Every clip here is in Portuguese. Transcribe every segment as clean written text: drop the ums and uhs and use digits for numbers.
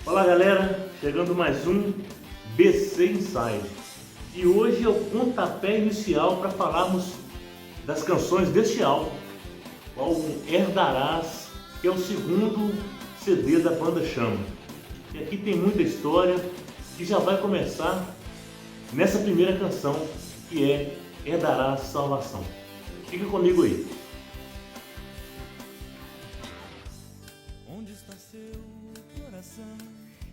Fala galera, chegando mais um BC Inside e hoje é o pontapé inicial para falarmos das canções deste álbum, o álbum Herdarás, que é o segundo CD da banda Chama. E aqui tem muita história que já vai começar nessa primeira canção, que é Herdarás Salvação. Fica comigo aí. Onde está seu coração?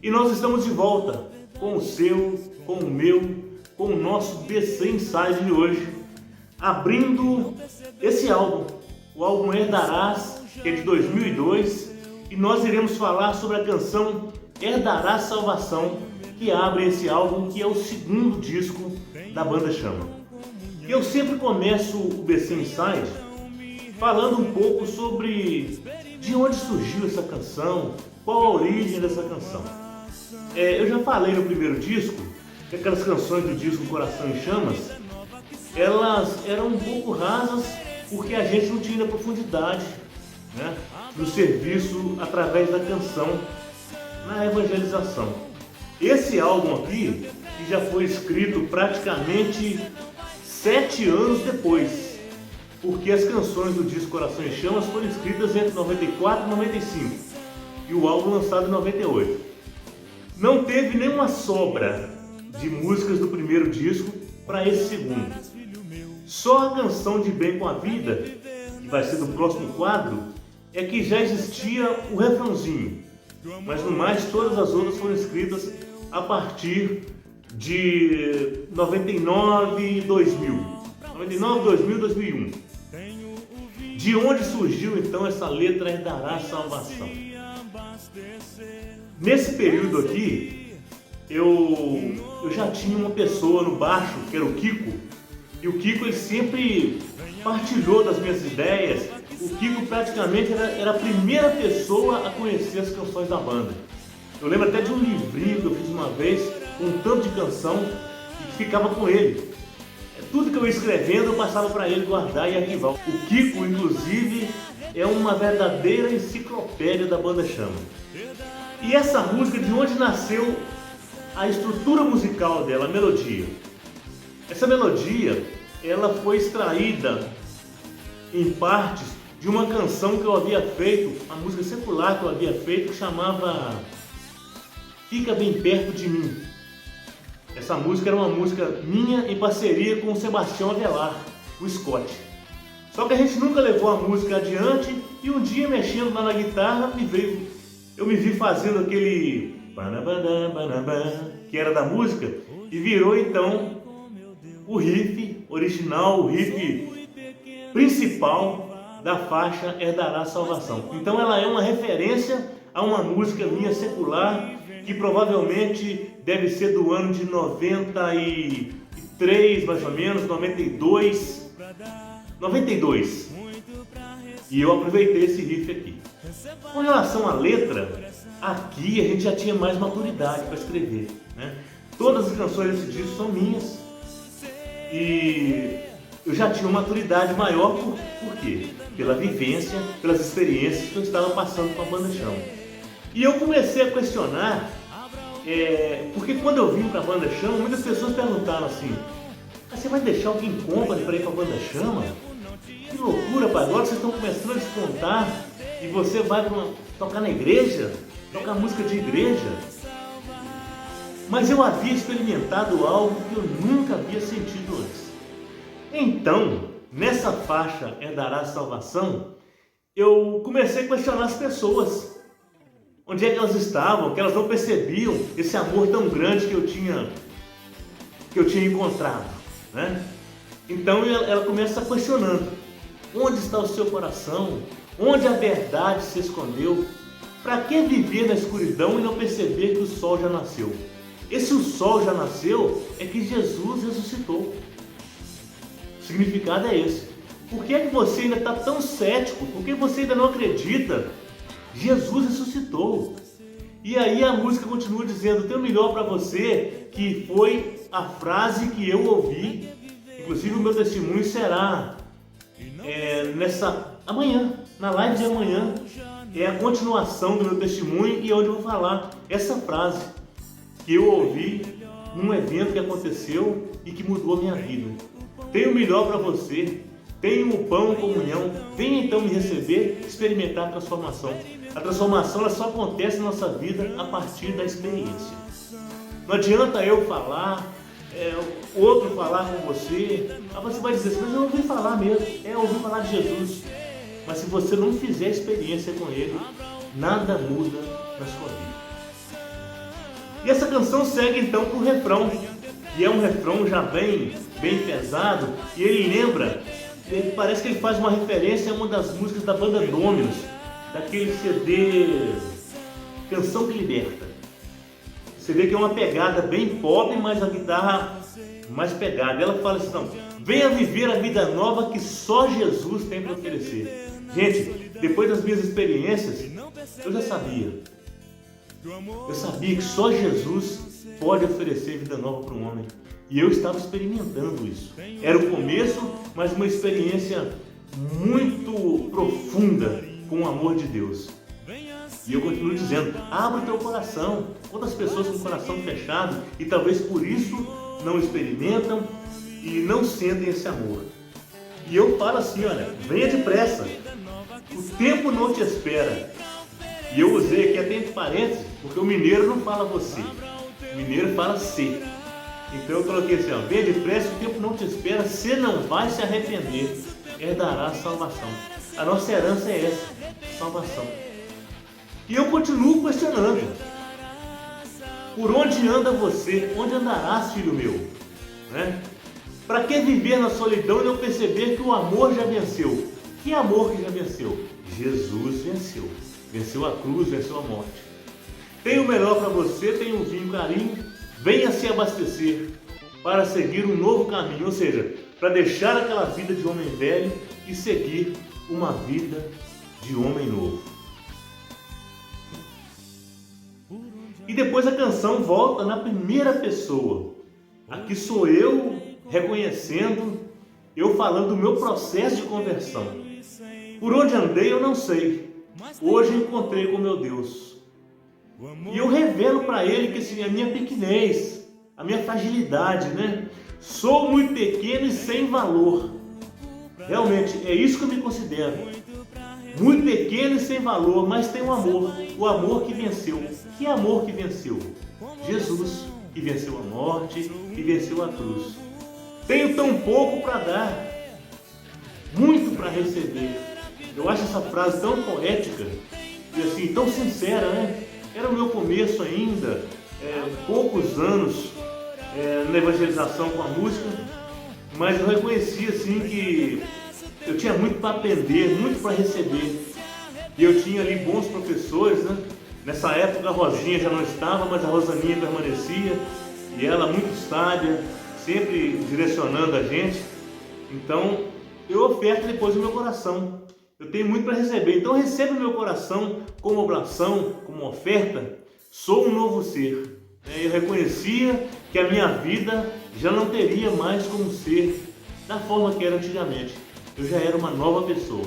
E nós estamos de volta com o seu, com o meu, com o nosso BC Inside de hoje, abrindo esse álbum, o álbum Herdarás, que é de 2002, e nós iremos falar sobre a canção Herdarás Salvação, que abre esse álbum, que é o segundo disco da banda Chama. E eu sempre começo o BC Inside falando um pouco sobre de onde surgiu essa canção, qual a origem dessa canção. Eu já falei no primeiro disco que aquelas canções do disco Coração em Chamas, elas eram um pouco rasas porque a gente não tinha profundidade, né, no serviço através da canção, na evangelização. Esse álbum aqui, que já foi escrito praticamente 7 anos depois, porque as canções do disco Coração em Chamas foram escritas entre 94 e 95 e o álbum lançado em 98. Não teve nenhuma sobra de músicas do primeiro disco para esse segundo. Só a canção de Bem com a Vida, que vai ser do próximo quadro, é que já existia o refrãozinho. Mas no mais, todas as outras foram escritas a partir de 99, 2000. 99, 2000, 2001. De onde surgiu então essa letra Herdarás Salvação? Nesse período aqui, eu já tinha uma pessoa no baixo, que era o Kiko, e o Kiko ele sempre partilhou das minhas ideias. O Kiko praticamente era a primeira pessoa a conhecer as canções da banda. Eu lembro até de um livrinho que eu fiz uma vez, com um tanto de canção, e que ficava com ele. Tudo que eu ia escrevendo eu passava para ele guardar e arquivar. O Kiko, inclusive, é uma verdadeira enciclopédia da banda Chama. E essa música, de onde nasceu a estrutura musical dela, a melodia? Essa melodia, ela foi extraída em partes de uma canção que eu havia feito, uma música secular que eu havia feito, que chamava Fica Bem Perto de Mim. Essa música era uma música minha em parceria com o Sebastião Avelar, o Scott. Só que a gente nunca levou a música adiante e um dia, mexendo lá na guitarra, eu me vi fazendo aquele que era da música e virou então o riff original, o riff principal da faixa Herdarás Salvação. Então ela é uma referência a uma música minha secular que provavelmente deve ser do ano de 93, mais ou menos, 92. E eu aproveitei esse riff aqui. Com relação à letra, aqui a gente já tinha mais maturidade para escrever, né? Todas as canções desse disco são minhas e eu já tinha uma maturidade maior, por quê? Pela vivência, pelas experiências que eu estava passando com a banda Chama. E eu comecei a questionar, porque quando eu vim para a banda Chama, muitas pessoas perguntaram assim: você vai deixar alguém compra para ir para a banda Chama? Que loucura, pai, agora vocês estão começando a descontar e você vai tocar na igreja, tocar música de igreja. Mas eu havia experimentado algo que eu nunca havia sentido antes. Então, nessa faixa Herdarás Salvação, eu comecei a questionar as pessoas. Onde é que elas estavam, que elas não percebiam esse amor tão grande que eu tinha encontrado, né? Então ela começa questionando: onde está o seu coração? Onde a verdade se escondeu? Para que viver na escuridão e não perceber que o sol já nasceu? E se o sol já nasceu, é que Jesus ressuscitou. O significado é esse. Por que é que você ainda está tão cético? Por que você ainda não acredita? Jesus ressuscitou. E aí a música continua dizendo: tenho melhor para você, que foi a frase que eu ouvi. Inclusive o meu testemunho será amanhã, na live de amanhã. é a continuação do meu testemunho e é onde eu vou falar essa frase que eu ouvi num evento que aconteceu e que mudou a minha vida. Tenho o melhor para você, tenho o pão, comunhão, venha então me receber, experimentar a transformação. A transformação ela só acontece na nossa vida a partir da experiência. Não adianta eu falar, outro falar com você, você vai dizer assim, mas eu ouvi falar mesmo, eu ouvi falar de Jesus. Mas se você não fizer experiência com Ele, nada muda na sua vida. E essa canção segue então para o refrão, e é um refrão já bem pesado, e parece que ele faz uma referência a uma das músicas da banda Dominus, daquele CD Canção que Liberta. Você vê que é uma pegada bem pop, mas a guitarra mais pegada. Ela fala assim, não, venha viver a vida nova que só Jesus tem para oferecer. Gente, depois das minhas experiências, eu já sabia. Eu sabia que só Jesus pode oferecer vida nova para um homem. E eu estava experimentando isso. Era o começo, mas uma experiência muito profunda com o amor de Deus. E eu continuo dizendo, abre o teu coração. Quantas pessoas com o coração fechado e talvez por isso não experimentam e não sentem esse amor. E eu falo assim, olha, venha depressa. O tempo não te espera. E eu usei aqui até entre parênteses, porque o mineiro não fala você. O mineiro fala se. Então eu coloquei assim, ó, venha depressa, o tempo não te espera, você não vai se arrepender, herdará a salvação. A nossa herança é essa, salvação. E eu continuo questionando. Por onde anda você? Onde andarás, filho meu? Né? Para que viver na solidão e não perceber que o amor já venceu? Que amor que já venceu? Jesus venceu. Venceu a cruz, venceu a morte. Tenho o melhor para você, tenho um vinho carinho. Venha se abastecer para seguir um novo caminho. Ou seja, para deixar aquela vida de homem velho e seguir uma vida de homem novo. E depois a canção volta na primeira pessoa. Aqui sou eu reconhecendo, eu falando do meu processo de conversão. Por onde andei eu não sei. Hoje encontrei com meu Deus. E eu revelo para Ele que assim, a minha pequenez, a minha fragilidade, né? Sou muito pequeno e sem valor. Realmente, é isso que eu me considero. Muito pequeno e sem valor, mas tem um amor. O amor que venceu. Que amor que venceu? Jesus, que venceu a morte e venceu a cruz. Tenho tão pouco para dar, muito para receber. Eu acho essa frase tão poética e assim, tão sincera, né? Era o meu começo ainda, poucos anos na evangelização com a música, mas eu reconheci assim que eu tinha muito para aprender, muito para receber. E eu tinha ali bons professores, né? Nessa época a Rosinha já não estava, mas a Rosaninha permanecia, e ela muito sábia, sempre direcionando a gente. Então eu oferto depois o meu coração. Eu tenho muito para receber, então receba o meu coração como oblação, como oferta. Sou um novo ser. Eu reconhecia que a minha vida já não teria mais como ser da forma que era antigamente. Eu já era uma nova pessoa.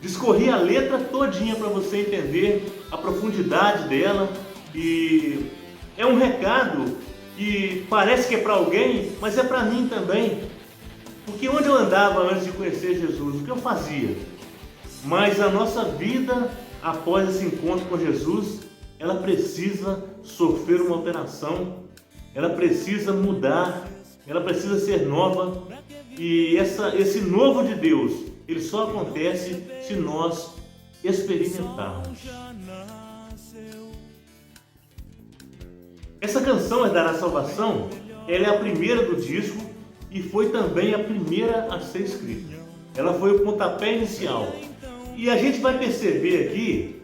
Discorri a letra todinha para você entender a profundidade dela, e é um recado que parece que é para alguém, mas é para mim também. Porque onde eu andava antes de conhecer Jesus, o que eu fazia? Mas a nossa vida após esse encontro com Jesus, ela precisa sofrer uma alteração, ela precisa mudar, ela precisa ser nova, e esse novo de Deus, ele só acontece se nós experimentarmos. Essa canção, Herdará a Salvação, ela é a primeira do disco e foi também a primeira a ser escrita. Ela foi o pontapé inicial. E a gente vai perceber aqui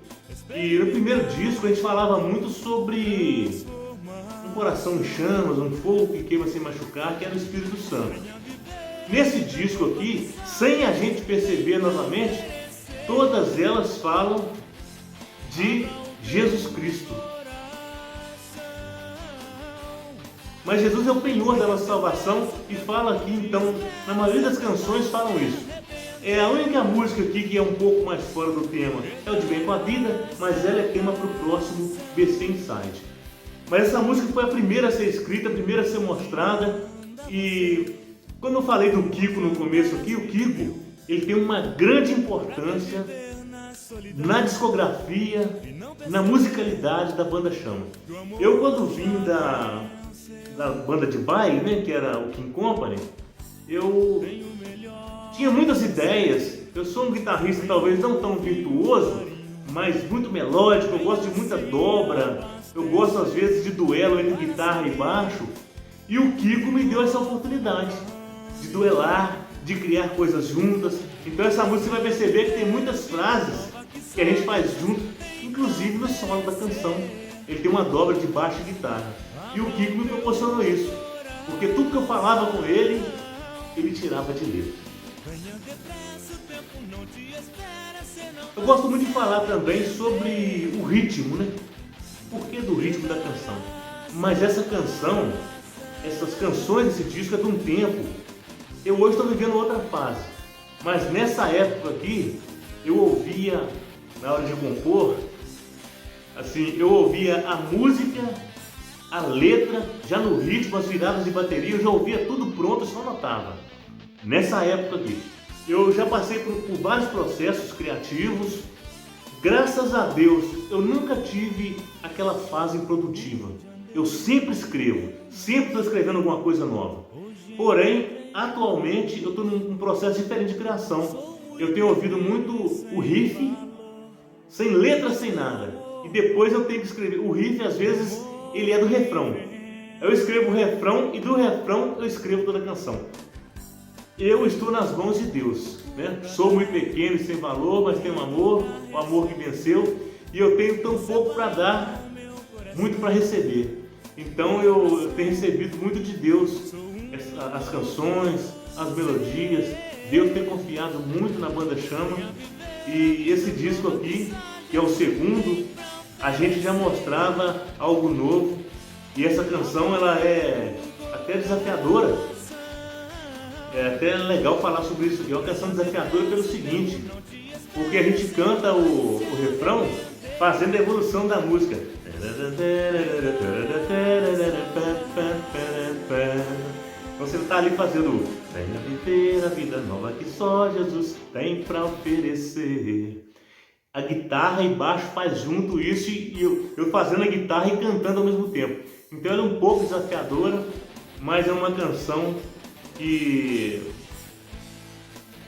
que no primeiro disco a gente falava muito sobre um coração em chamas, um fogo que queima sem machucar, que era o Espírito Santo. Nesse disco aqui, sem a gente perceber novamente, todas elas falam de Jesus Cristo. Mas Jesus é o penhor da nossa salvação e fala aqui, então, na maioria das canções falam isso. É a única música aqui que é um pouco mais fora do tema. É o De Bem com a Vida, mas ela é tema para o próximo BC Inside. Mas essa música foi a primeira a ser escrita, a primeira a ser mostrada. E quando eu falei do Kiko no começo aqui, o Kiko, ele tem uma grande importância na discografia, na musicalidade da banda Chama. Eu, quando vim da banda de baile, né, que era o King Company, eu tinha muitas ideias. Eu sou um guitarrista talvez não tão virtuoso, mas muito melódico. Eu gosto de muita dobra, eu gosto às vezes de duelo entre guitarra e baixo. E o Kiko me deu essa oportunidade de duelar, de criar coisas juntas. Então essa música você vai perceber que tem muitas frases que a gente faz junto, inclusive no solo da canção. Ele tem uma dobra de baixo e guitarra. E o Kiko me proporcionou isso, porque tudo que eu falava com ele, ele tirava de letra. Eu gosto muito de falar também sobre o ritmo, né? Por que do ritmo da canção? Mas essa canção, essas canções desse disco é de um tempo. Eu hoje estou vivendo outra fase, mas nessa época aqui, eu ouvia, na hora de compor, assim, eu ouvia a música, a letra, já no ritmo, as viradas de bateria, eu já ouvia tudo pronto e só notava. Nessa época aqui, eu já passei por vários processos criativos. Graças a Deus, eu nunca tive aquela fase improdutiva. Eu sempre escrevo, sempre estou escrevendo alguma coisa nova. Porém, atualmente, eu estou num processo diferente de criação. Eu tenho ouvido muito o riff, sem letra, sem nada. E depois eu tenho que escrever. O riff, às vezes, ele é do refrão. Eu escrevo o refrão e do refrão eu escrevo toda a canção. Eu estou nas mãos de Deus, né? Sou muito pequeno e sem valor, mas tenho amor, o amor que venceu. E eu tenho tão pouco para dar, muito para receber. Então eu tenho recebido muito de Deus as canções, as melodias. Deus tem confiado muito na banda Chama. E esse disco aqui, que é o segundo, a gente já mostrava algo novo. E essa canção, ela é até desafiadora. É até legal falar sobre isso aqui. É uma canção desafiadora pelo seguinte, porque a gente canta o refrão fazendo a evolução da música. Você está ali fazendo venha viver a vida nova que só Jesus tem para oferecer. A guitarra e baixo faz junto isso e eu fazendo a guitarra e cantando ao mesmo tempo. Então ela é um pouco desafiadora, mas é uma canção que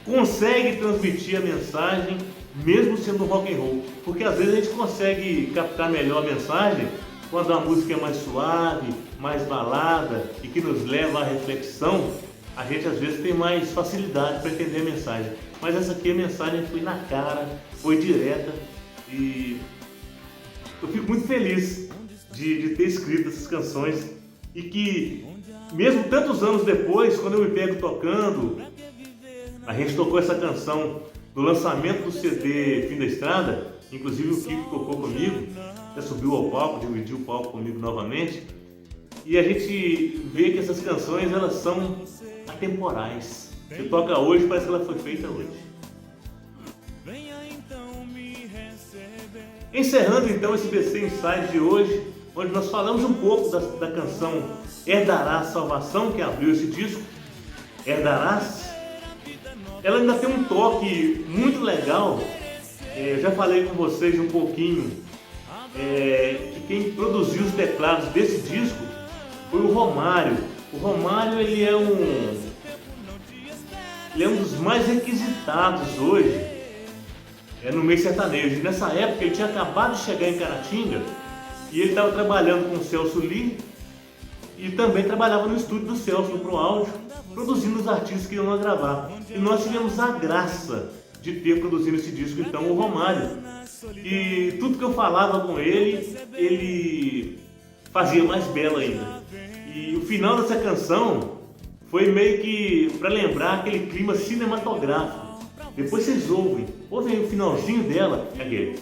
consegue transmitir a mensagem mesmo sendo rock and roll, porque às vezes a gente consegue captar melhor a mensagem quando a música é mais suave, mais balada e que nos leva à reflexão. A gente às vezes tem mais facilidade para entender a mensagem, mas essa aqui a mensagem foi na cara, foi direta e eu fico muito feliz de ter escrito essas canções e que mesmo tantos anos depois, quando eu me pego tocando, a gente tocou essa canção no lançamento do CD Fim da Estrada, inclusive o Kiko tocou comigo, já subiu ao palco, dividiu o palco comigo novamente, e a gente vê que essas canções elas são atemporais. Você toca hoje, parece que ela foi feita hoje. Encerrando então esse BC Inside de hoje, onde nós falamos um pouco da canção Herdarás Salvação, que abriu esse disco. Herdarás, ela ainda tem um toque muito legal. Eu já falei com vocês um pouquinho que quem produziu os teclados desse disco foi o Romário. O Romário ele é um dos mais requisitados hoje no meio sertanejo. Nessa época ele tinha acabado de chegar em Caratinga e ele estava trabalhando com o Celso Lee e também trabalhava no estúdio do Celso, no Pro Áudio, produzindo os artistas que iam lá gravar. E nós tivemos a graça de ter produzido esse disco, então, o Romário. E tudo que eu falava com ele, ele fazia mais belo ainda. E o final dessa canção foi meio que para lembrar aquele clima cinematográfico. Depois vocês ouvem o finalzinho dela, é aquele.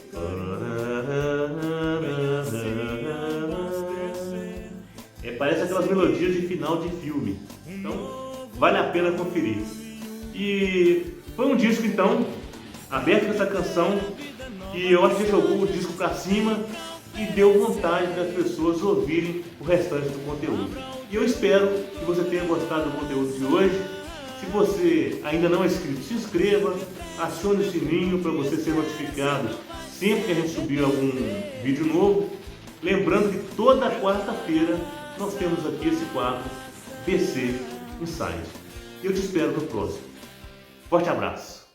Parece aquelas melodias de final de filme. Então, vale a pena conferir. E Foi um disco então, aberto com essa canção, que eu acho que jogou o disco pra cima e deu vontade das pessoas ouvirem o restante do conteúdo. E eu espero que você tenha gostado do conteúdo de hoje. Se você ainda não é inscrito, se inscreva, acione o sininho para você ser notificado sempre que a gente subir algum vídeo novo. Lembrando que toda quarta-feira nós temos aqui esse quadro BC Inside. Eu te espero no próximo. Forte abraço!